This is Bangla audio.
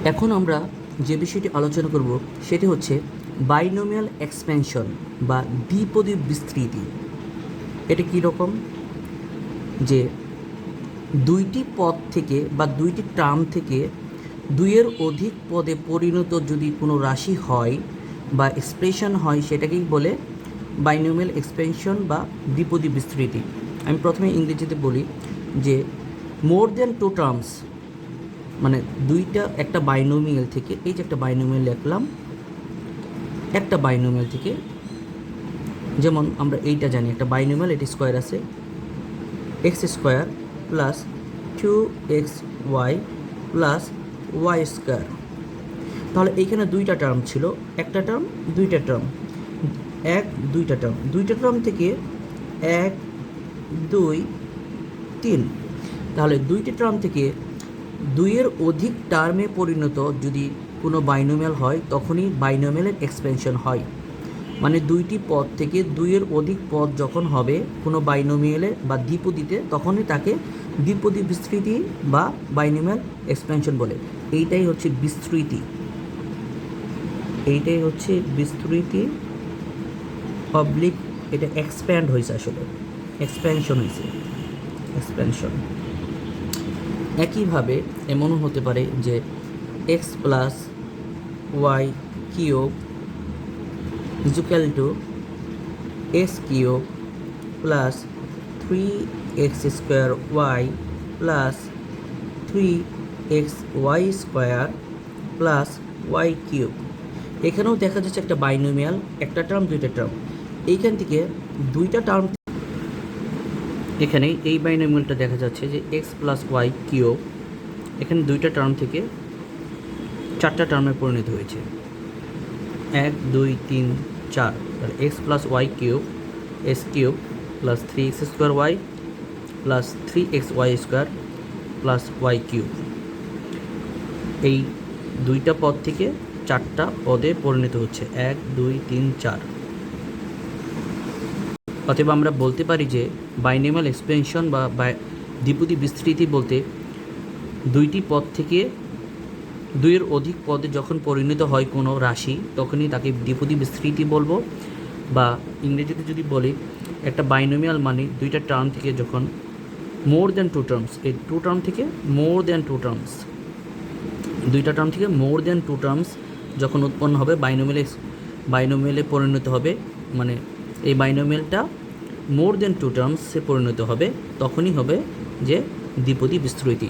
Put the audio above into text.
এখন আমরা যে বিষয়টি আলোচনা করব সেটি হচ্ছে বাইনোমিয়াল এক্সপেনশন বা দ্বিপদী বিস্তৃতি। এটা কী রকম? যে দুইটি পদ থেকে বা দুইটি টার্ম থেকে দুইয়ের অধিক পদে পরিণত যদি কোনো রাশি হয় বা এক্সপ্রেশন হয় সেটাকেই বলে বাইনোমিয়াল এক্সপেনশন বা দ্বিপদী বিস্তৃতি। আমি প্রথমে ইংরেজিতে বলি যে মোর দ্যান টু টার্মস, মানে একটা বাইনোমিয়াল থেকে, এই যে একটা বাইনোমিয়াল লিখলাম, একটা বাইনোমিয়াল থেকে, যেমন আমরা এইটা জানি একটা বাইনোমিয়াল, এটি স্কোয়ার আছে x square plus 2xy plus y square. তাহলে এইখানে দুইটা টার্ম ছিল, একটা টার্ম দুইটা টার্ম, দুইটা টার্ম থেকে 1 2 3। তাহলে দুইটি টার্ম থেকে দুইয়ের অধিক টার্মে পরিণত যদি কোনো বাইনোমিয়াল হয় তখনই বাইনোমিয়ালের এক্সপেনশন হয়। মানে দুইটি পদ থেকে দুইয়ের অধিক পদ যখন হবে কোনো বাইনোমিয়ালে বা দ্বিপদীতে, তখনই তাকে দ্বিপদী বিস্তৃতি বা বাইনোমিয়াল এক্সপেনশন বলে। এইটাই হচ্ছে বিস্তৃতি পাবলিক, এটা এক্সপ্যান্ড হয়েছে, আসলে এক্সপ্যানশন হয়েছে, এক্সপ্যানশন। একইভাবে এমনও হতে পারে যে x plus y cube is equal to x cube plus 3x square y plus 3xy square plus y cube. এখানেও দেখা যাচ্ছে একটা বাইনোমিয়াল, একটা টার্ম দুইটা টার্ম, এইখান থেকে দুইটা টার্ম, এখানে এই বাইনোমিয়ালটা দেখা যাচ্ছে যে এক্স প্লাস ওয়াই কিউব, এখানে দুইটা টার্ম থেকে চারটা টার্মে পরিণত হয়েছে, 1 2 3 4। তাহলে x plus y cube x cube plus 3x square y plus 3xy square plus y cube. এই দুইটা পদ থেকে চারটা পদে পরিণত হচ্ছে, 1 2 3 4। অতএব আমরা বলতে পারি যে বাইনোমিয়াল এক্সপেনশন বা দ্বিপদী বিস্তৃতি বলতে দুইটি পদ থেকে দুইয়ের অধিক পদে যখন পরিণত হয় কোনো রাশি তখনই তাকে দ্বিপদী বিস্তৃতি বলবো। বা ইংরেজিতে যদি বলি একটা বাইনোমিয়াল মানে দুইটা টার্ম থেকে যখন মোর দ্যান টু টার্মস, এই টু টার্ম থেকে মোর দ্যান টু টার্মস, দুইটা টার্ম থেকে মোর দ্যান টু টার্মস যখন উৎপন্ন হবে বাইনোমিয়ালে পরিণত হবে, মানে এই বাইনোমিয়ালটা মোর দ্যান টু টার্মসে পরিণত হবে, তখনই হবে যে দ্বিপদী বিস্তৃতি।